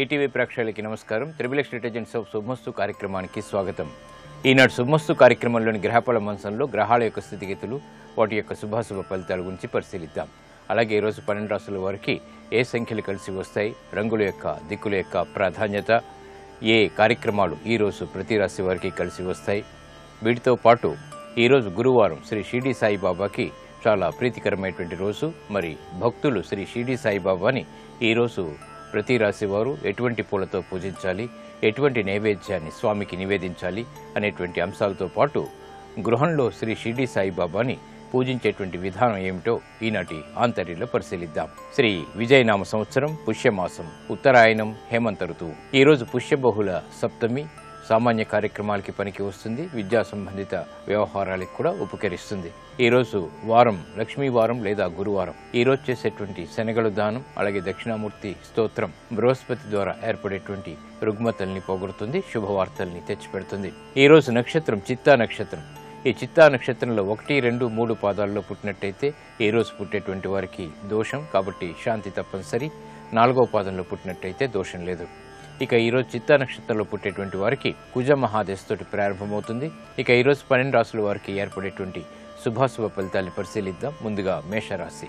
ETV ప్రేక్షకులకి నమస్కారం. Triple X detergents of శుభమస్తు కార్యక్రమానికి స్వాగతం. ఈనాడు శుభమస్తు కార్యక్రమంలోని గ్రహఫల మంచంలో గ్రహాల యొక్క స్థితిగతులు, వాటి యొక్క శుభాశుభ ఫలితాల గురించి పరిశీలిద్దాం. అలాగే ఈరోజు 12 రాశుల వారికి ఏ సంఖ్యలు కలిసి వస్తాయి, రంగుల యొక్క దిక్కుల యొక్క ప్రాధాన్యత, ఏ కార్యక్రమాలు ఈరోజు ప్రతి రాశి వారికి కలిసి వస్తాయి. వీటితో పాటు ఈరోజు గురువారం శ్రీ షిరిడి సాయిబాబాకి చాలా ప్రీతికరమైనటువంటి రోజు. మరి భక్తులు శ్రీ షిరిడి సాయిబాబాని ఈరోజు ప్రతి రాశి వారు ఎటువంటి పూలతో పూజించాలి, ఎటువంటి నైవేద్యాన్ని స్వామికి నివేదించాలి అనేటువంటి అంశాలతో పాటు గృహంలో శ్రీ షిరిడి సాయిబాబాని పూజించేటువంటి విధానం ఏమిటో ఈనాటి ఆంతర్యంలో పరిశీలిద్దాం. శ్రీ విజయనామ సంవత్సరం, పుష్యమాసం, ఉత్తరాయణం, హేమంత ఋతువు. ఈరోజు పుష్యబహుళ సప్తమి. సామాన్య కార్యక్రమాలకి పనికి వస్తుంది, విద్యా సంబంధిత వ్యవహారాలకు కూడా ఉపకరిస్తుంది. ఈరోజు వారం లక్ష్మీ వారం లేదా గురువారం. ఈరోజు చేసేటువంటి శనగలు దానం, అలాగే దక్షిణామూర్తి స్తోత్రం బృహస్పతి ద్వారా ఏర్పడేటువంటి రుగ్మతల్ని పోగొడుతుంది, శుభవార్తల్ని తెచ్చిపెడుతుంది. ఈరోజు నక్షత్రం చిత్తా నక్షత్రం. ఈ చిత్తా నక్షత్రంలో 1, 2, 3 పాదాల్లో పుట్టినట్టయితే ఈరోజు పుట్టేటువంటి వారికి దోషం, కాబట్టి శాంతి తప్పనిసరి. 4వ పాదంలో పుట్టినట్టయితే దోషం లేదు. ఇక ఈరోజు చిత్తా నక్షత్రంలో పుట్టేటువంటి వారికి కుజ మహాదశతోటి ప్రారంభమవుతుంది. ఇక ఈరోజు 12 రాశుల వారికి ఏర్పడేటువంటి శుభాశుభ ఫలితాన్ని పరిశీలిద్దాం. ముందుగా మేషరాశి.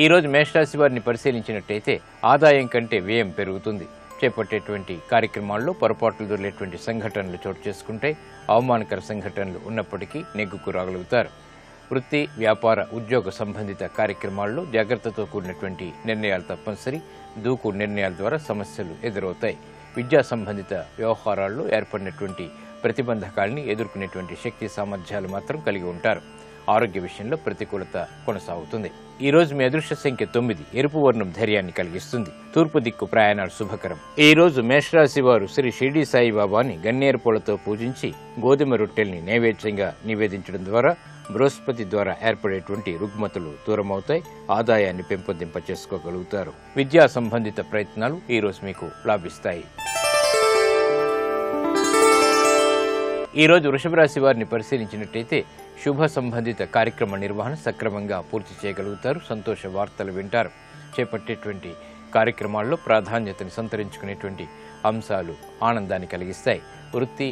ఈరోజు మేషరాశి వారిని పరిశీలించినట్టయితే ఆదాయం కంటే వ్యయం పెరుగుతుంది. చేపట్టేటువంటి కార్యక్రమాల్లో పొరపాట్లు దొరికేటువంటి సంఘటనలు చోటు చేసుకుంటాయి. అవమానకర సంఘటనలు ఉన్నప్పటికీ నెగ్గుకు రాగలుగుతారు. వృత్తి, వ్యాపార, ఉద్యోగ సంబంధిత కార్యక్రమాల్లో జాగ్రత్తతో కూడినటువంటి నిర్ణయాలు తప్పనిసరి. దూకు నిర్ణయాల ద్వారా సమస్యలు ఎదురవుతాయి. విద్యా సంబంధిత వ్యవహారాల్లో ఏర్పడినటువంటి ప్రతిబంధకాలని ఎదుర్కొనేటువంటి శక్తి సామర్థ్యాలు మాత్రం కలిగి ఉంటారు. ఆరోగ్య విషయంలో ప్రతికూలత కొనసాగుతుంది. ఈ రోజు మీ అదృష్ట సంఖ్య 9. ఎరుపు వర్ణం ధైర్యాన్ని కలిగిస్తుంది. తూర్పు దిక్కు ప్రయాణాలు శుభకరం. ఈ రోజు మేషరాశి వారు శ్రీ షిరిడి సాయిబాబాని గన్నేరు పూలతో పూజించి గోధుమ రొట్టెల్ని నైవేద్యంగా నివేదించడం ద్వారా బృహస్పతి ద్వారా ఏర్పడేటువంటి రుగ్మతలు దూరమవుతాయి. ఆదాయాన్ని పెంపొందింప చేసుకోగలుగుతారు. విద్యా సంబంధిత ప్రయత్నాలు ఈ రోజు మీకు లాభిస్తాయి. ఈ రోజు వృషభ రాశి వారిని పరిశీలించినట్టయితే శుభ సంబంధిత కార్యక్రమ నిర్వహణ సక్రమంగా పూర్తి చేయగలుగుతారు. సంతోష వార్తలు వింటారు. చేపట్టేటువంటి కార్యక్రమాల్లో ప్రాధాన్యతను సంతరించుకునేటువంటి అంశాలు ఆనందాన్ని కలిగిస్తాయి. వృత్తి,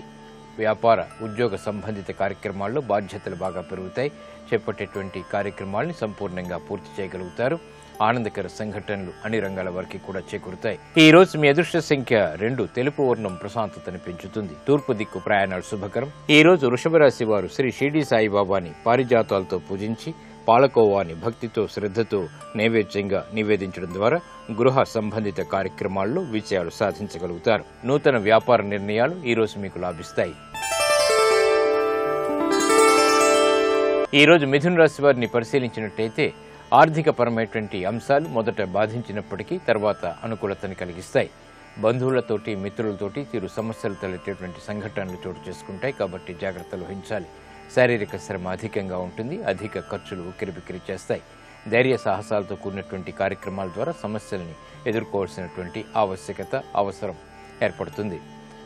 వ్యాపార, ఉద్యోగ సంబంధిత కార్యక్రమాల్లో బాధ్యతలు బాగా పెరుగుతాయి. చేపట్టేటువంటి కార్యక్రమాలను సంపూర్ణంగా పూర్తి చేయగలుగుతారు. ఆనందకర సంఘటనలు అన్ని రంగాల వారికి కూడా చేకూరుతాయి. ఈ రోజు మీ అదృష్ట సంఖ్య 2. తెలుపు వర్ణం ప్రశాంతతను పెంచుతుంది. తూర్పు దిక్కు ప్రయాణాలు శుభకరం. ఈ రోజు వృషభ రాశి వారు శ్రీ షిరిడి సాయిబాబాని పారిజాతాలతో పూజించి పాలకోవాని భక్తితో శ్రద్ధతో నైవేద్యంగా నివేదించడం ద్వారా గృహ సంబంధిత కార్యక్రమాల్లో విజయాలు సాధించగలుగుతారు. నూతన వ్యాపార నిర్ణయాలు ఈ రోజు మీకు లాభిస్తాయి. ఈ రోజు మిథున రాశి వారిని పరిశీలించినట్టయితే ఆర్థిక పరమైనటువంటి అంశాలు మొదట బాధించినప్పటికీ తర్వాత అనుకూలతను కలిగిస్తాయి. బంధువులతోటి, మిత్రులతోటి తీరు సమస్యలు తలెట్టేటువంటి సంఘటనలు చోటు చేసుకుంటాయి. కాబట్టి జాగ్రత్తలు వహించాలి. శారీరక శ్రమ అధికంగా ఉంటుంది. అధిక ఖర్చులు ఉక్కిరిబిక్కిరి చేస్తాయి. ధైర్య సాహసాలతో కూడినటువంటి కార్యక్రమాల ద్వారా సమస్యల్ని ఎదుర్కోవాల్సినటువంటి ఆవశ్యకత, అవసరం ఏర్పడుతుంది.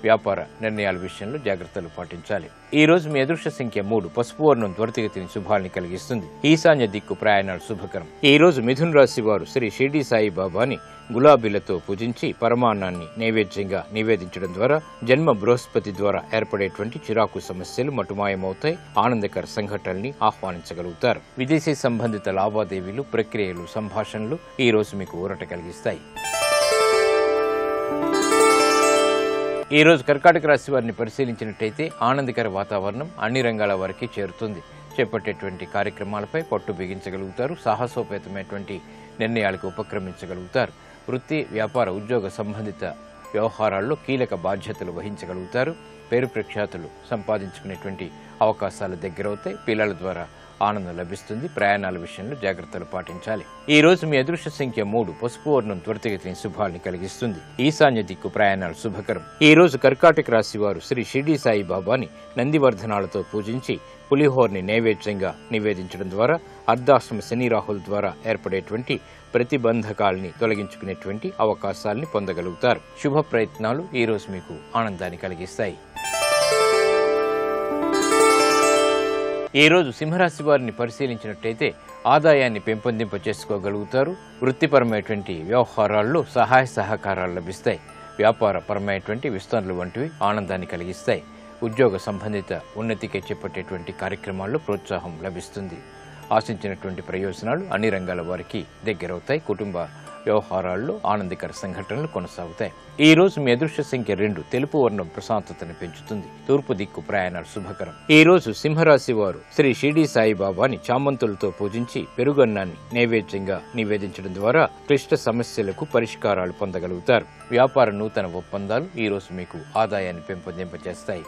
వ్యాపార నిర్ణయాల విషయంలో జాగ్రత్తలు పాటించాలి. ఈ రోజు మీ అదృష్ట సంఖ్య 3. పసుపు వర్ణం త్వరితగతిని శుభాల్ని కలిగిస్తుంది. ఈశాన్య దిక్కు ప్రయాణాలు శుభకరం. ఈ రోజు మిథున రాశి వారు శ్రీ షిరిడి సాయిబాబాని గులాబీలతో పూజించి పరమాన్నాన్ని నైవేద్యంగా నివేదించడం ద్వారా జన్మ బృహస్పతి ద్వారా ఏర్పడేటువంటి చిరాకు సమస్యలు మటుమాయమవుతాయి. ఆనందకర సంఘటనల్ని ఆహ్వానించగలుగుతారు. విదేశీ సంబంధిత లావాదేవీలు, ప్రక్రియలు, సంభాషణలు ఈ రోజు మీకు ఊరట కలిగిస్తాయి. ఈ రోజు కర్కాటక రాశి వారిని పరిశీలించినట్టయితే ఆనందకర వాతావరణం అన్ని రంగాల వారికి చేరుతుంది. చేపట్టేటువంటి కార్యక్రమాలపై పట్టు బిగించగలుగుతారు. సాహసోపేతమైనటువంటి నిర్ణయాలకు ఉపక్రమించగలుగుతారు. వృత్తి, వ్యాపార, ఉద్యోగ సంబంధిత వ్యవహారాల్లో కీలక బాధ్యతలు వహించగలుగుతారు. పేరు ప్రఖ్యాతులు సంపాదించుకునేటువంటి అవకాశాలు దగ్గరవుతాయి. పిల్లల ద్వారా ఆనందం లభిస్తుంది. ప్రయాణాల విషయంలో జాగ్రత్తలు పాటించాలి. ఈ రోజు మీ అదృష్ట సంఖ్య 3. పసుపు వర్ణం త్వరితగతిని శుభాల్ని కలిగిస్తుంది. ఈశాన్య దిక్కు ప్రయాణాలు శుభకరం. ఈ రోజు కర్కాటక రాశి వారు శ్రీ షిరిడి సాయిబాబాని నందివర్ధనాలతో పూజించి పులిహోర్ని నైవేద్యంగా నివేదించడం ద్వారా అర్ధాశ్రమ శని రాహుల ద్వారా ఏర్పడేటువంటి ప్రతిబంధకాలని తొలగించుకునేటువంటి అవకాశాలని పొందగలుగుతారు. శుభ ప్రయత్నాలు ఈ రోజు మీకు ఆనందాన్ని కలిగిస్తాయి. ఈ రోజు సింహరాశి వారిని పరిశీలించినట్టయితే ఆదాయాన్ని పెంపొందింప చేసుకోగలుగుతారు. వృత్తిపరమైనటువంటి వ్యవహారాల్లో సహాయ సహకారాలు లభిస్తాయి. వ్యాపారపరమైనటువంటి విస్తరణలు వంటివి ఆనందాన్ని కలిగిస్తాయి. ఉద్యోగ సంబంధిత ఉన్నతికి చేపట్టేటువంటి కార్యక్రమాల్లో ప్రోత్సాహం లభిస్తుంది. ఆశించినటువంటి ప్రయోజనాలు అన్ని రంగాల వారికి దగ్గరవుతాయి. కుటుంబ వ్యవహారాల్లో ఆనందకర సంఘటనలు కొనసాగుతాయి. ఈ రోజు మీ అదృష్ట సంఖ్య 2. తెలుపు వర్ణం ప్రశాంతతను పెంచుతుంది. తూర్పు దిక్కు ప్రయాణాలు శుభకరం. ఈ రోజు సింహరాశి వారు శ్రీ షిరిడి సాయిబాబాని చామంతులతో పూజించి పెరుగన్నాన్ని నైవేద్యంగా నివేదించడం ద్వారా క్లిష్ట సమస్యలకు పరిష్కారాలు పొందగలుగుతారు. వ్యాపార నూతన ఒప్పందాలు ఈ రోజు మీకు ఆదాయాన్ని పెంపొందింపజేస్తాయి.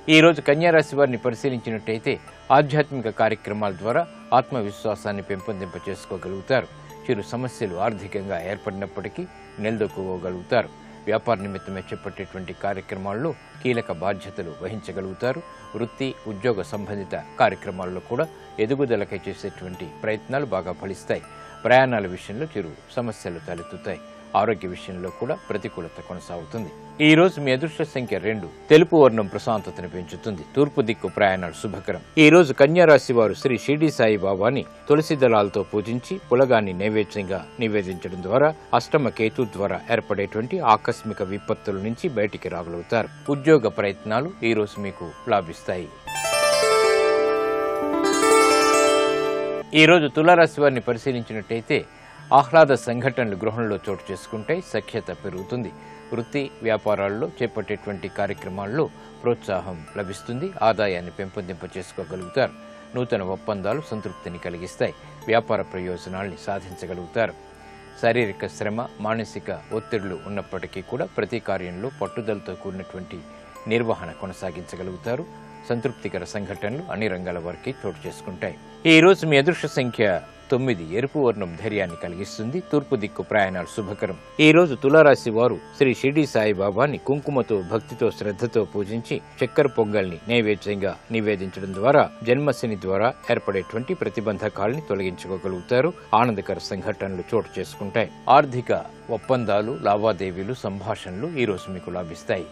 ఈ రోజు కన్యారాశి వారిని పరిశీలించినట్టయితే ఆధ్యాత్మిక కార్యక్రమాల ద్వారా ఆత్మవిశ్వాసాన్ని పెంపొందింప చేసుకోగలుగుతారు. చిరు సమస్యలు ఆర్థికంగా ఏర్పడినప్పటికీ నిలదొక్కుకోగలుగుతారు. వ్యాపార నిమిత్తమే చేపట్టేటువంటి కార్యక్రమాల్లో కీలక బాధ్యతలు వహించగలుగుతారు. వృత్తి ఉద్యోగ సంబంధిత కార్యక్రమాల్లో కూడా ఎదుగుదలకై చేసేటువంటి ప్రయత్నాలు బాగా ఫలిస్తాయి. ప్రయాణాల విషయంలో చిరు సమస్యలు తలెత్తుతాయి. ఆరోగ్య విషయంలో కూడా ప్రతికూలత కొనసాగుతుంది. ఈ రోజు మీ అదృష్ట సంఖ్య 2. తెలుపు వర్ణం ప్రశాంతతను పెంచుతుంది. తూర్పు దిక్కు ప్రయాణాలు శుభకరం. ఈ రోజు కన్యారాశి వారు శ్రీ షిరిడి సాయిబాబాని తులసి దళాలతో పూజించి పులగాన్ని నైవేద్యంగా నివేదించడం ద్వారా అష్టమ కేతు ద్వారా ఏర్పడేటువంటి ఆకస్మిక విపత్తుల నుంచి బయటికి రాగలుగుతారు. ఉద్యోగ ప్రయత్నాలు ఈ రోజు మీకు లాభిస్తాయి. ఈ రోజు తులారాశి వారిని పరిశీలించినట్టయితే ఆహ్లాద సంఘటనలు గృహంలో చోటు చేసుకుంటాయి. సఖ్యత పెరుగుతుంది. వృత్తి వ్యాపారాల్లో చేపట్టేటువంటి కార్యక్రమాల్లో ప్రోత్సాహం లభిస్తుంది. ఆదాయాన్ని పెంపొందింప చేసుకోగలుగుతారు. నూతన ఒప్పందాలు సంతృప్తిని కలిగిస్తాయి. వ్యాపార ప్రయోజనాల్ని సాధించగలుగుతారు. శారీరక శ్రమ మానసిక ఒత్తిళ్లు ఉన్నప్పటికీ కూడా ప్రతి కార్యంలో పట్టుదలతో కూడినటువంటి నిర్వహణ కొనసాగించగలుగుతారు. సంతృప్తికర సంఘటనలు అన్ని రంగాల వారికి చోటు చేసుకుంటాయి. ఈ రోజు మీ అదృష్ట సంఖ్య 9. ఎరుపు వర్ణం ధైర్యాన్ని కలిగిస్తుంది. తూర్పు దిక్కు ప్రయాణాలు శుభకరం. ఈ రోజు తులారాశి వారు శ్రీ షిరిడి సాయిబాబాని కుంకుమతో భక్తితో శ్రద్ధతో పూజించి చక్కెర పొంగల్ని నైవేద్యంగా నివేదించడం ద్వారా జన్మశని ద్వారా ఏర్పడేటువంటి ప్రతిబంధకాలని తొలగించుకోగలుగుతారు. ఆనందకర సంఘటనలు చోటు చేసుకుంటాయి. ఆర్థిక ఒప్పందాలు లావాదేవీలు సంభాషణలు ఈ రోజు మీకు లాభిస్తాయి.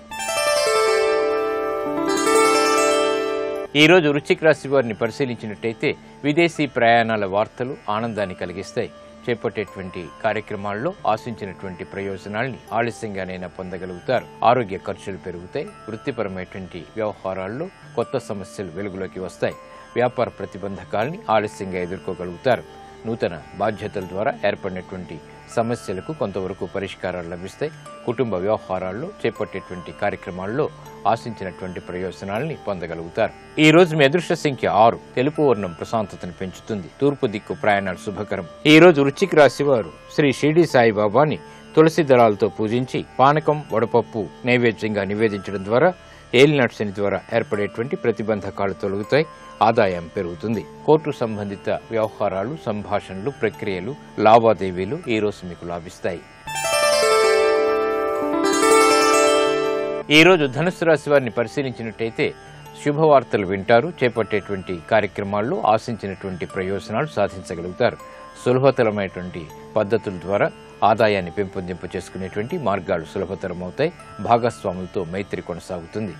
ఈ రోజు వృశ్చిక రాశి వారిని పరిశీలించినట్టయితే విదేశీ ప్రయాణాల వార్తలు ఆనందాన్ని కలిగిస్తాయి. చేపట్టేటువంటి కార్యక్రమాల్లో ఆశించినటువంటి ప్రయోజనాల్ని ఆలస్యంగానైనా పొందగలుగుతారు. ఆరోగ్య ఖర్చులు పెరుగుతాయి. వృత్తిపరమైనటువంటి వ్యవహారాల్లో కొత్త సమస్యలు వెలుగులోకి వస్తాయి. వ్యాపార ప్రతిబంధకాల్ని ఆలస్యంగా ఎదుర్కోగలుగుతారు. నూతన బాధ్యతల ద్వారా ఏర్పడినటువంటి సమస్యలకు కొంతవరకు పరిష్కారాలు లభిస్తాయి. కుటుంబ వ్యవహారాల్లో చేపట్టేటువంటి కార్యక్రమాల్లో ఆశించినటువంటి ప్రయోజనాల్ని పొందగలుగుతారు. ఈ రోజు మీ అదృష్ట సంఖ్య 6. తెలుపు వర్ణం ప్రశాంతతను పెంచుతుంది. తూర్పు దిక్కు ప్రయాణాలు శుభకరం. ఈ రోజు వృశ్చిక రాశి వారు శ్రీ షిరిడి సాయిబాబాని తులసి దళాలతో పూజించి పానకం వడపప్పు నైవేద్యంగా నివేదించడం ద్వారా ఏలినాటి శని ద్వారా ఏర్పడేటువంటి ప్రతిబంధకాలు తొలగుతాయి. ఆదాయం పెరుగుతుంది. కోర్టు సంబంధిత వ్యవహారాలు సంభాషణలు ప్రక్రియలు లావాదేవీలు ఈ రోజు మీకు లాభిస్తాయి. ఈ రోజు ధనుస్సు రాశి వారిని పరిశీలించినట్టయితే శుభవార్తలు వింటారు. చేపట్టేటువంటి కార్యక్రమాల్లో ఆశించినటువంటి ప్రయోజనాలు సాధించగలుగుతారు. సులభతరమైనటువంటి పద్ధతుల ద్వారా ఆదాయాన్ని పెంపొందింప చేసుకునేటువంటి మార్గాలు సులభతరమవుతాయి. భాగస్వాములతో మైత్రి కొనసాగుతుంది.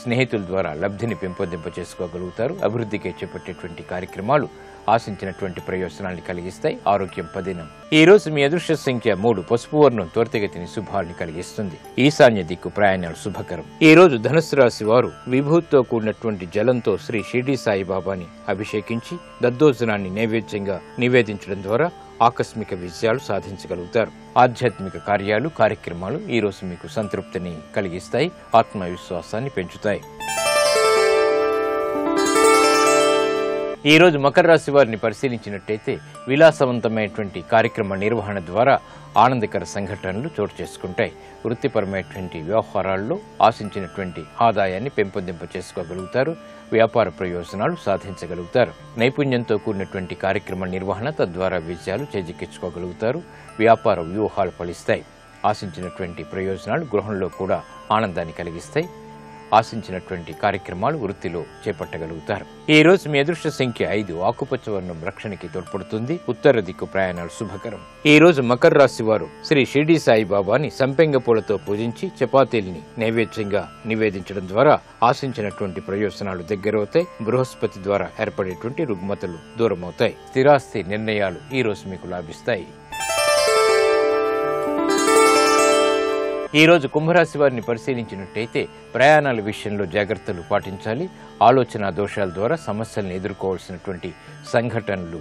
స్నేహితుల ద్వారా లబ్ధిని పెంపొందింప చేసుకోగలుగుతారు. అభివృద్ధికి చేపట్టేటువంటి కార్యక్రమాలు ఆశించినటువంటి ప్రయోజనాల్ని కలిగిస్తాయి. ఆరోగ్యం పదినం. ఈ రోజు మీ అదృష్ట సంఖ్య 3. పసుపు వర్ణం త్వరితగతిని శుభాల్ని కలిగిస్తుంది. ఈశాన్య దిక్కు ప్రయాణాలు శుభకరం. ఈ రోజు ధనుస్సు రాశి వారు విభూతితో కూడినటువంటి జలంతో శ్రీ షిరిడి సాయిబాబాని అభిషేకించి దద్దోజనాన్ని నైవేద్యంగా నివేదించడం ద్వారా ఆకస్మిక విజయాలు సాధించగలుగుతారు. ఆధ్యాత్మిక కార్యాలు కార్యక్రమాలు ఈ రోజు మీకు సంతృప్తిని కలిగిస్తాయి. ఆత్మవిశ్వాసాన్ని పెంచుతాయి. ఈ రోజు మకర రాశి వారిని పరిశీలించినట్టయితే విలాసవంతమైనటువంటి కార్యక్రమ నిర్వహణ ద్వారా ఆనందకర సంఘటనలు చోటు చేసుకుంటాయి. వృత్తిపరమైనటువంటి వ్యవహారాల్లో ఆశించినటువంటి ఆదాయాన్ని పెంపొందింప చేసుకోగలుగుతారు. వ్యాపార ప్రయోజనాలు సాధించగలుగుతారు. నైపుణ్యంతో కూడినటువంటి కార్యక్రమ నిర్వహణ తద్వారా విజయాలు చేజిక్కించుకోగలుగుతారు. వ్యాపార వ్యూహాలు ఫలిస్తాయి. ఆశించినటువంటి ప్రయోజనాలు గృహంలో కూడా ఆనందాన్ని కలిగిస్తాయి. ఆశించినటువంటి కార్యక్రమాలు వృత్తిలో చేపట్టగలుగుతారు. ఈ రోజు మీ అదృష్ట సంఖ్య 5. ఆకుపచ్చ వర్ణం రక్షణకి తోడ్పడుతుంది. ఉత్తర దిక్కు ప్రయాణాలు శుభకరం. ఈ రోజు మకర రాశి వారు శ్రీ షిరిడి సాయిబాబాని సంపెంగ పూలతో పూజించి చపాతీల్ని నైవేద్యంగా నివేదించడం ద్వారా ఆశించినటువంటి ప్రయోజనాలు దగ్గరవుతాయి. బృహస్పతి ద్వారా ఏర్పడేటువంటి రుగ్మతలు దూరమవుతాయి. స్థిరాస్తి నిర్ణయాలు ఈ రోజు మీకు లాభిస్తాయి. ఈ రోజు కుంభరాశి వారిని పరిశీలించినట్టయితే ప్రయాణాల విషయంలో జాగ్రత్తలు పాటించాలి. ఆలోచన దోషాల ద్వారా సమస్యలను ఎదుర్కోవాల్సినటువంటి సంఘటనలు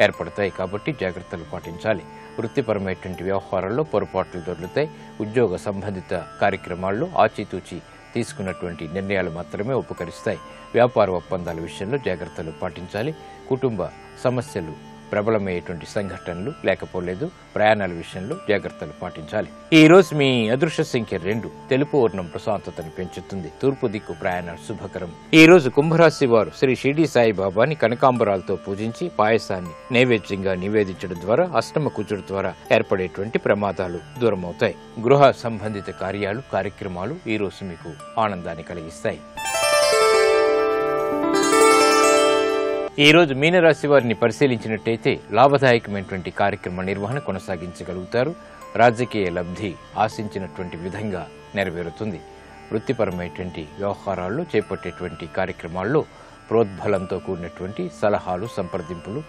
ఏర్పడతాయి కాబట్టి జాగ్రత్తలు పాటించాలి. వృత్తిపరమైనటువంటి వ్యవహారాల్లో పొరపాట్లు దొరుకుతాయి. ఉద్యోగ సంబంధిత కార్యక్రమాల్లో ఆచితూచి తీసుకున్నటువంటి నిర్ణయాలు మాత్రమే ఉపకరిస్తాయి. వ్యాపార ఒప్పందాల విషయంలో జాగ్రత్తలు పాటించాలి. కుటుంబ సమస్యలు ప్రబలమయ్యేటువంటి సంఘటనలు లేకపోలేదు. ప్రయాణాల విషయంలో జాగ్రత్తలు పాటించాలి. ఈ రోజు మీ అదృష్ట సంఖ్య 2. తెలుపు వర్ణం ప్రశాంతతను పెంచుతుంది. తూర్పు దిక్కు ప్రయాణాలు శుభకరం. ఈ రోజు కుంభరాశి వారు శ్రీ షిరిడి సాయిబాబాని కనకాంబరాలతో పూజించి పాయసాన్ని నైవేద్యంగా నివేదించడం ద్వారా అష్టమ కుజుడు ద్వారా ఏర్పడేటువంటి ప్రమాదాలు దూరమవుతాయి. గృహ సంబంధిత కార్యక్రమాలు ఈ రోజు మీకు ఆనందాన్ని కలిగిస్తాయి. ఈ రోజు మీనరాశి వారిని పరిశీలించినట్టయితే లాభదాయకమైనటువంటి కార్యక్రమ నిర్వహణ కొనసాగించగలుగుతారు. రాజకీయ లబ్ధి ఆశించినటువంటి విధంగా నెరవేరుతుంది. వృత్తిపరమైనటువంటి వ్యవహారాల్లో చేపట్టేటువంటి కార్యక్రమాల్లో ప్రోద్బలంతో కూడినటువంటి సలహాలు సంప్రదింపులు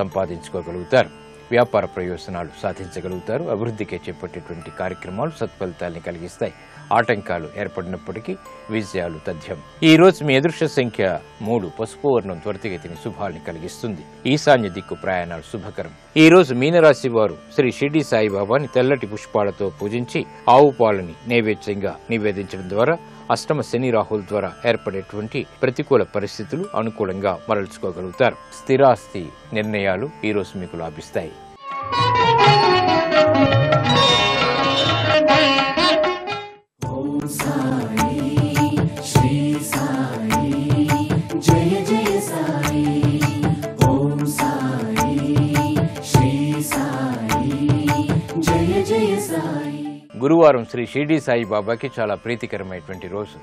సంపాదించుకోగలుగుతారు. వ్యాపార ప్రయోజనాలు సాధించగలుగుతారు. అభివృద్ధికి చేపట్టేటువంటి కార్యక్రమాలు సత్ఫలితాల్ని కలిగిస్తాయి. ఆటంకాలు ఏర్పడినప్పటికీ విజయాలు తథ్యం. ఈ రోజు మీ అదృష్ట సంఖ్య 3. పసుపు వర్ణం త్వరితగతిని శుభాల్ని కలిగిస్తుంది. ఈశాన్య దిక్కు ప్రయాణాలు శుభకరం. ఈ రోజు మీనరాశి వారు శ్రీ షిరిడి సాయిబాబాని తెల్లటి పుష్పాలతో పూజించి ఆవు పాలని నైవేద్యంగా నివేదించడం ద్వారా అష్టమ శని రాహుల ద్వారా ఏర్పడేటువంటి ప్రతికూల పరిస్థితులు అనుకూలంగా మరల్చుకోగలుగుతారు. స్థిరాస్తి నిర్ణయాలు ఈ రోజు మీకు లాభిస్తాయి. గురువారం శ్రీ షిరిడి సాయిబాబాకి చాలా ప్రీతికరమైనటువంటి రోజు.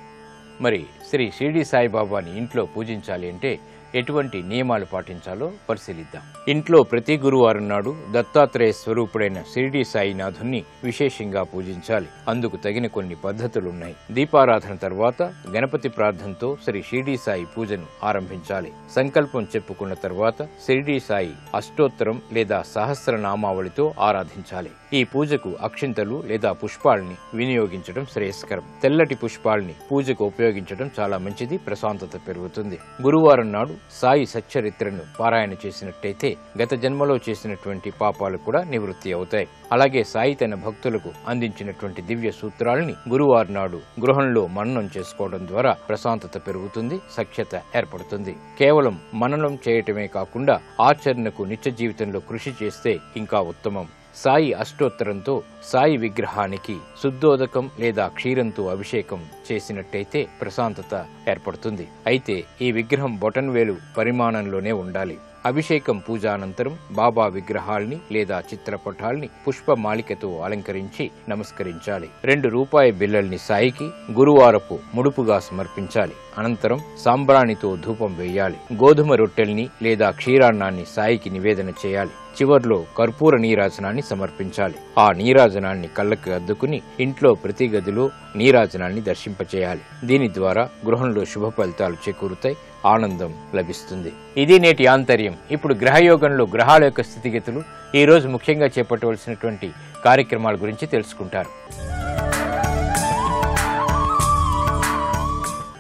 మరి శ్రీ షిరిడి సాయిబాబాని ఇంట్లో పూజించాలి అంటే ఎటువంటి నియమాలు పాటించాలో పరిశీలిద్దాం. ఇంట్లో ప్రతి గురువారం నాడు దత్తాత్రేయ స్వరూపుడైన షిరిడి సాయినాథుని విశేషంగా పూజించాలి. అందుకు తగిన కొన్ని పద్ధతులున్నాయి. దీపారాధన తర్వాత గణపతి ప్రార్థనతో శ్రీ షిరిడి సాయి పూజను ఆరంభించాలి. సంకల్పం చెప్పుకున్న తర్వాత షిరిడి సాయి అష్టోత్తరం లేదా సహస్రనామావళితో ఆరాధించాలి. ఈ పూజకు అక్షింతలు లేదా పుష్పాలని వినియోగించడం శ్రేయస్కరం. తెల్లటి పుష్పాలని పూజకు ఉపయోగించడం చాలా మంచిది. ప్రశాంతత పెరుగుతుంది. గురువారం నాడు సాయి సచ్చరిత్రను పారాయణ చేసినట్టయితే గత జన్మలో చేసినటువంటి పాపాలు కూడా నివృత్తి అవుతాయి. అలాగే సాయి తన భక్తులకు అందించినటువంటి దివ్య సూత్రాలని గురువారం నాడు గృహంలో మననం చేసుకోవడం ద్వారా ప్రశాంతత పెరుగుతుంది. సఖ్యత ఏర్పడుతుంది. కేవలం మననం చేయటమే కాకుండా ఆచరణకు నిత్య జీవితంలో కృషి చేస్తే ఇంకా ఉత్తమం. సాయి అష్టోత్తరంతో సాయి విగ్రహానికి శుద్ధోదకం లేదా క్షీరంతో అభిషేకం చేసినట్టయితే ప్రశాంతత ఏర్పడుతుంది. అయితే ఈ విగ్రహం బొటన్వేలు పరిమాణంలోనే ఉండాలి. అభిషేకం పూజానంతరం బాబా విగ్రహాల్ని లేదా చిత్రపటాల్ని పుష్పమాలికతో అలంకరించి నమస్కరించాలి. 2 రూపాయి బిళ్ళల్ని సాయికి గురువారపు ముడుపుగా సమర్పించాలి. అనంతరం సాంబ్రాణితో ధూపం వేయాలి. గోధుమ రొట్టెల్ని లేదా క్షీరాన్నాన్ని సాయికి నివేదన చేయాలి. చివర్లో కర్పూర నీరాజనాన్ని సమర్పించాలి. ఆ నీరాజనాన్ని కళ్ళకు అద్దుకుని ఇంట్లో ప్రతి గదిలో నీరాజనాన్ని దర్శింపచేయాలి. దీని ద్వారా గృహంలో శుభ ఫలితాలు చేకూరుతాయి. ఆనందం లభిస్తుంది. ఇది నేటి ఆంతర్యం. ఇప్పుడు గ్రహయోగంలో గ్రహాల యొక్క స్థితిగతులు, ఈ రోజు ముఖ్యంగా చేపట్టవలసినటువంటి కార్యక్రమాల గురించి తెలుసుకుంటారు.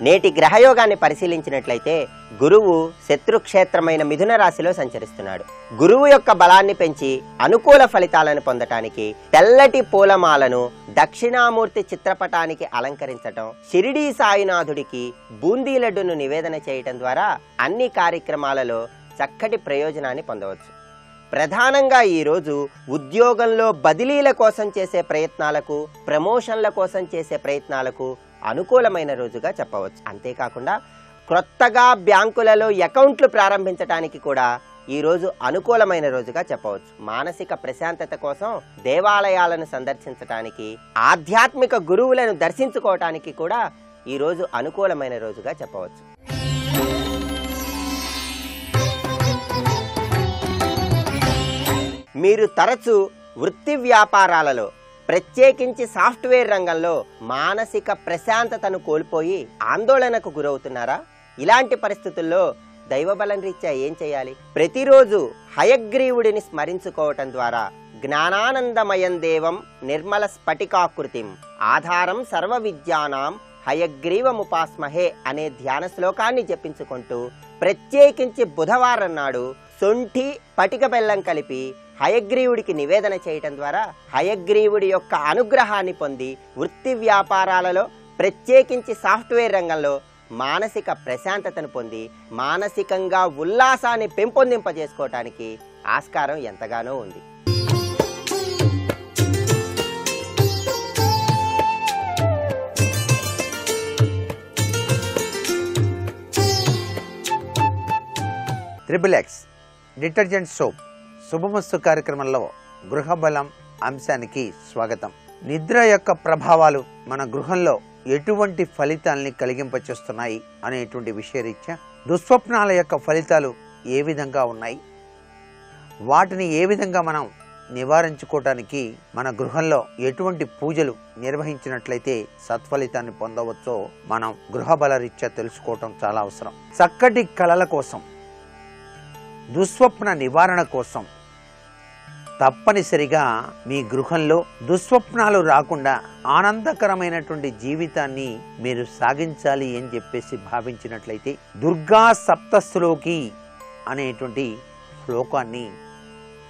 నేటి గ్రహయోగాన్ని పరిశీలించినట్లయితే గురువు శత్రుక్షేత్రమైన మిథున రాశిలో సంచరిస్తున్నాడు. గురువు యొక్క బలాన్ని పెంచి అనుకూల ఫలితాలను పొందటానికి తెల్లటి పూలమాలను దక్షిణామూర్తి చిత్రపటానికి అలంకరించటం, షిరిడీ సాయినాథుడికి బూందీ లడ్డును నివేదన చేయటం ద్వారా అన్ని కార్యక్రమాలలో చక్కటి ప్రయోజనాన్ని పొందవచ్చు. ప్రధానంగా ఈరోజు ఉద్యోగంలో బదిలీల కోసం చేసే ప్రయత్నాలకు, ప్రమోషన్ల కోసం చేసే ప్రయత్నాలకు అనుకూలమైన రోజుగా చెప్పవచ్చు. అంతేకాకుండా క్రొత్తగా బ్యాంకులలో అకౌంట్లు ప్రారంభించడానికి కూడా ఈరోజు అనుకూలమైన రోజుగా చెప్పవచ్చు. మానసిక ప్రశాంతత కోసం దేవాలయాలను సందర్శించటానికి, ఆధ్యాత్మిక గురువులను దర్శించుకోవటానికి కూడా ఈ రోజు అనుకూలమైన రోజుగా చెప్పవచ్చు. మీరు తరచూ వృత్తి వ్యాపారాలలో, ప్రత్యేకించి సాఫ్ట్వేర్ రంగంలో మానసిక ప్రశాంతతను కోల్పోయి ఆందోళనకు గురవుతున్నారా? ఇలాంటి పరిస్థితుల్లో దైవబలం రీత్యా ఏం చేయాలి? ప్రతిరోజు హయగ్రీవుడిని స్మరించుకోవటం ద్వారా జ్ఞానానందమయం దేవం నిర్మల స్ఫటికాకృతిం ఆధారం సర్వ విద్యానాం హయగ్రీవముపాస్మహే అనే ధ్యాన శ్లోకాన్ని జపించుకుంటూ ప్రత్యేకించి బుధవారం నాడు సొంఠి పటిక బెల్లం కలిపి హయగ్రీవుడికి నివేదన చేయటం ద్వారా హయగ్రీవుడి యొక్క అనుగ్రహాన్ని పొంది వృత్తి వ్యాపారాలలో, ప్రత్యేకించి సాఫ్ట్వేర్ రంగంలో మానసిక ప్రశాంతతను పొంది మానసికంగా ఉల్లాసాన్ని పెంపొందింపజేసుకోవటానికి ఆస్కారం ఎంతగానో ఉంది. ట్రిపుల్ ఎక్స్ డిటర్జెంట్ సోప్ శుభమస్తు కార్యక్రమంలో గృహబలం అంశానికి స్వాగతం. నిద్ర యొక్క ప్రభావాలు మన గృహంలో ఎటువంటి ఫలితాలని కలిగింపచేస్తున్నాయి అనేటువంటి విషయరీత్యా దుస్వప్నాల యొక్క ఫలితాలు ఏ విధంగా ఉన్నాయి, వాటిని ఏ విధంగా మనం నివారించుకోవటానికి మన గృహంలో ఎటువంటి పూజలు నిర్వహించినట్లయితే సత్ఫలితాన్ని పొందవచ్చో మనం గృహబల రీత్యా తెలుసుకోవటం చాలా అవసరం. చక్కటి కళల కోసం, దుస్వప్న నివారణ కోసం తప్పనిసరిగా మీ గృహంలో దుస్వప్నాలు రాకుండా ఆనందకరమైనటువంటి జీవితాన్ని మీరు సాగించాలి అని చెప్పేసి భావించినట్లయితే దుర్గా సప్తశ్లోకి అనేటువంటి శ్లోకాన్ని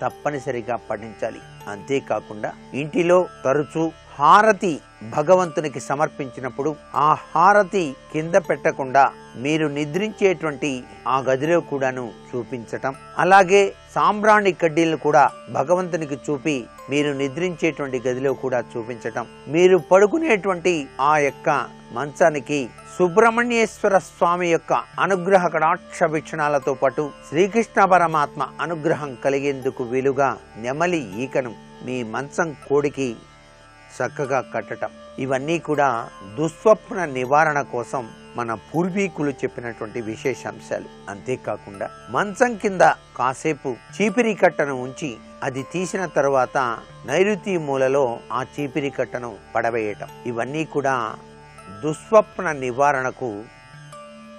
తప్పనిసరిగా పఠించాలి. అంతేకాకుండా ఇంటిలో తరచూ హారతి భగవంతునికి సమర్పించినప్పుడు ఆ హారతి కింద పెట్టకుండా మీరు నిద్రించేటువంటి ఆ గదిలో కూడాను చూపించటం, అలాగే సాంబ్రాణి కడ్డీలను కూడా భగవంతునికి చూపి మీరు నిద్రించేటువంటి గదిలో కూడా చూపించటం, మీరు పడుకునేటువంటి ఆ యొక్క మంచానికి సుబ్రహ్మణ్యేశ్వర స్వామి యొక్క అనుగ్రహ కటాక్ష వీక్షణాలతో పాటు శ్రీకృష్ణ పరమాత్మ అనుగ్రహం కలిగేందుకు వీలుగా నెమలి ఈకను మీ మంచం కోడికి చక్కగా కట్టటం, ఇవన్నీ కూడా దుస్వప్న నివారణ కోసం మన పూర్వీకులు చెప్పినటువంటి విశేషాంశాలు. అంతేకాకుండా మంచం కింద కాసేపు చీపిరి కట్టను ఉంచి అది తీసిన తరువాత నైరుతి మూలలో ఆ చీపిరి కట్టను పడవేయటం, ఇవన్నీ కూడా దుస్వప్న నివారణకు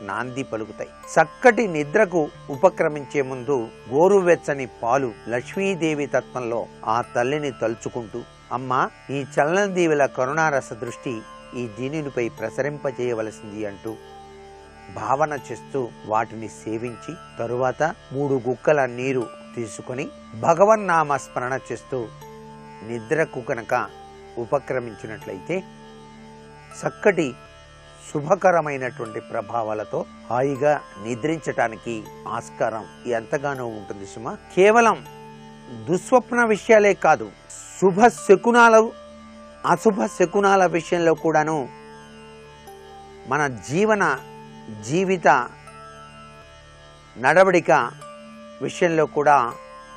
నాంది పలుకుతాయి. చక్కటి నిద్రకు ఉపక్రమించే ముందు గోరువెచ్చని పాలు లక్ష్మీదేవి తత్వంలో ఆ తల్లిని తలుచుకుంటూ, అమ్మా ఈ చల్లని దీవుల కరుణారస దృష్టి ఈ దీనునిపై ప్రసరింపజేయవలసింది అంటూ భావన చేస్తూ వాటిని సేవించి తరువాత 3 గుక్కల నీరు తీసుకొని భగవన్నామ స్మరణ చేస్తూ నిద్రకు కనుక ఉపక్రమించినట్లయితే చక్కటి శుభకరమైనటువంటి ప్రభావాలతో హాయిగా నిద్రించటానికి ఆస్కారం ఎంతగానో ఉంటుంది సుమ. కేవలం దుస్వప్న విషయాలే కాదు, శుభ శకునాలు అశుభ శకునాల విషయంలో కూడాను మన జీవిత నడవడిక విషయంలో కూడా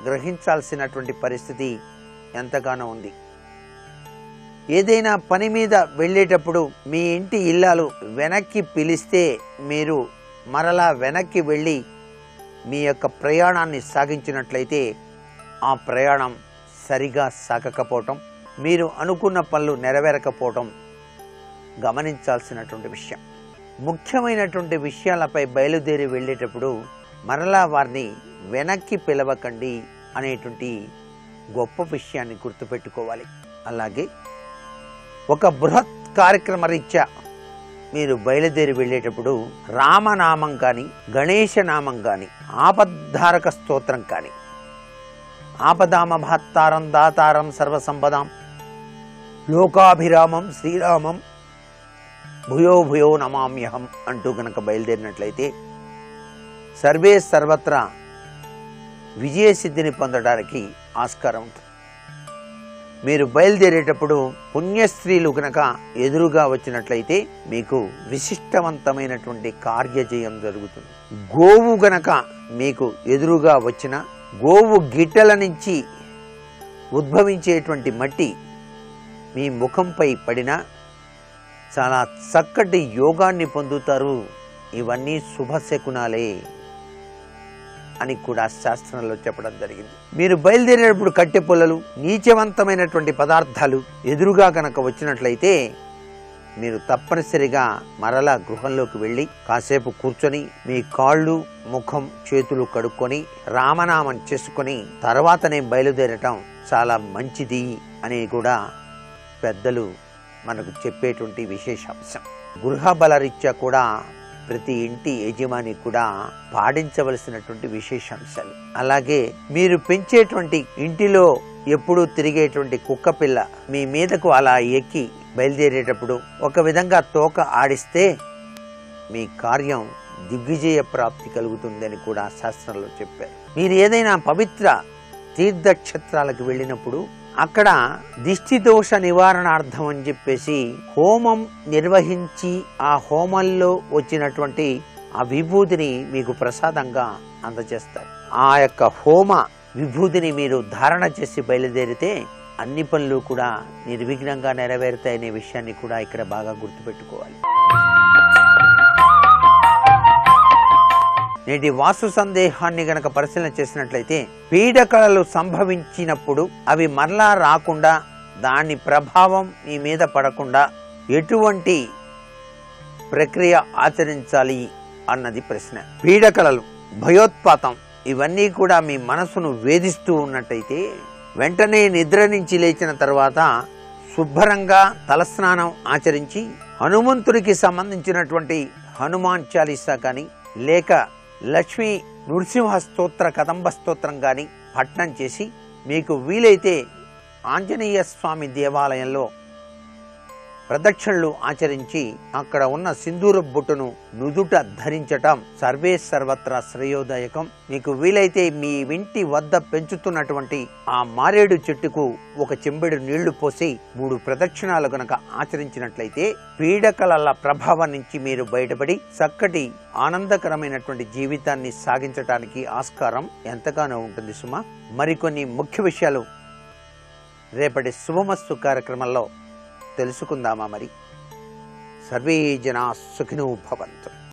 గ్రహించాల్సినటువంటి పరిస్థితి ఎంతగానో ఉంది. ఏదైనా పని మీద వెళ్ళేటప్పుడు మీ ఇంటి ఇల్లాలు వెనక్కి పిలిస్తే మీరు మరలా వెనక్కి వెళ్ళి మీ యొక్క ప్రయాణాన్ని సాగించినట్లయితే ఆ ప్రయాణం సరిగా సాగకపోవటం, మీరు అనుకున్న పనులు నెరవేరకపోవటం గమనించాల్సినటువంటి విషయం. ముఖ్యమైనటువంటి విషయాలపై బయలుదేరి వెళ్ళేటప్పుడు మరలా వారిని వెనక్కి పిలవకండి అనేటువంటి గొప్ప విషయాన్ని గుర్తుపెట్టుకోవాలి. అలాగే ఒక బృహత్ కార్యక్రమ రీత్యా మీరు బయలుదేరి వెళ్ళేటప్పుడు రామనామం కానీ, గణేశనామం కానీ, ఆపద్ధారక స్తోత్రం కానీ, ఆపదామభాత్తారం దాతారం సర్వసంపదాం లోకాభిరామం శ్రీరామం భూయో భూయో నమామ్యహం అంటూ గనక బయలుదేరినట్లయితే సర్వే సర్వత్రా విజయసిద్ధిని పొందడానికి ఆస్కారం ఉంటుంది. మీరు బయలుదేరేటప్పుడు పుణ్యస్త్రీలు గనక ఎదురుగా వచ్చినట్లయితే మీకు విశిష్టవంతమైనటువంటి కార్యజయం జరుగుతుంది. గోవు గనక మీకు ఎదురుగా వచ్చిన గోవు గిట్టల నుంచి ఉద్భవించేటువంటి మట్టి మీ ముఖంపై పడినా చాలా చక్కటి యోగాన్ని పొందుతారు. ఇవన్నీ శుభశకునాలే అని కూడా శాస్త్రంలో చెప్పడం జరిగింది. మీరు బయలుదేరేటప్పుడు కట్టె పుల్లలు, నీచవంతమైనటువంటి పదార్థాలు ఎదురుగా కనుక వచ్చినట్లయితే మీరు తప్పనిసరిగా మరలా గృహంలోకి వెళ్ళి కాసేపు కూర్చొని మీ కాళ్ళు, ముఖం, చేతులు కడుక్కొని రామనామం చేసుకొని తర్వాతనే బయలుదేరటం చాలా మంచిది అని కూడా పెద్దలు మనకు చెప్పేటువంటి విశేషాంశం. గృహ బలరీత్యా కూడా ప్రతి ఇంటి యజమాని కూడా పాటించవలసినటువంటి విశేషాంశాలు. అలాగే మీరు పెంచేటువంటి ఇంటిలో ఎప్పుడూ తిరిగేటువంటి కుక్క పిల్ల మీ మీదకు అలా ఎక్కి బయలుదేరేటప్పుడు ఒక విధంగా తోక ఆడిస్తే మీ కార్యం దిగ్విజయ ప్రాప్తి కలుగుతుందని కూడా శాస్త్రంలో చెప్పారు. మీరు ఏదైనా పవిత్ర తీర్థక్షేత్రాలకు వెళ్ళినప్పుడు అక్కడ దిష్టి దోష నివారణార్థం అని చెప్పేసి హోమం నిర్వహించి ఆ హోమంలో వచ్చినటువంటి ఆ విభూతిని మీకు ప్రసాదంగా అందజేస్తారు. ఆ యొక్క హోమ విభూతిని మీరు ధారణ చేసి బయలుదేరితే అన్ని పనులు కూడా నిర్విఘ్నంగా నెరవేరుతాయనే విషయాన్ని కూడా ఇక్కడ బాగా గుర్తుపెట్టుకోవాలి. నేటి వాస్తు సందేహాన్ని గనక పరిశీలన చేసినట్లయితే పీడకలలు సంభవించినప్పుడు అవి మరలా రాకుండా, దాని ప్రభావం మీ మీద పడకుండా ఎటువంటి ప్రక్రియ ఆచరించాలి అన్నది ప్రశ్న. పీడకలలు, భయోత్పాతం ఇవన్నీ కూడా మీ మనసును వేధిస్తూ ఉన్నట్టయితే వెంటనే నిద్ర నుంచి లేచిన తర్వాత శుభ్రంగా తలస్నానం ఆచరించి హనుమంతుడికి సంబంధించినటువంటి హనుమాన్ చాలీసా కానీ లేక లక్ష్మీ నృసింహ స్తోత్ర కదంబ స్తోత్రం కానీ పఠనం చేసి మీకు వీలైతే ఆంజనేయ స్వామి దేవాలయంలో ప్రదక్షిణలు ఆచరించి అక్కడ ఉన్న సింధూర బొట్టును నుదుట ధరించటం సర్వే సర్వత్రా శ్రేయోదాయకం. మీకు వీలైతే మీ ఇంటి వద్ద పెంచుతున్నటువంటి ఆ మారేడు చెట్టుకు ఒక చెంబెడు నీళ్లు పోసి 3 ప్రదక్షిణాలు గనక ఆచరించినట్లయితే పీడకలల ప్రభావం నుంచి మీరు బయటపడి చక్కటి ఆనందకరమైనటువంటి జీవితాన్ని సాగించటానికి ఆస్కారం ఎంతగానో ఉంటుంది సుమా. మరికొన్ని ముఖ్య విషయాలు రేపటి శుభమస్తు కార్యక్రమంలో తెలుసుకుందామా మరి. సర్వే జనా సుఖినో భవంతు.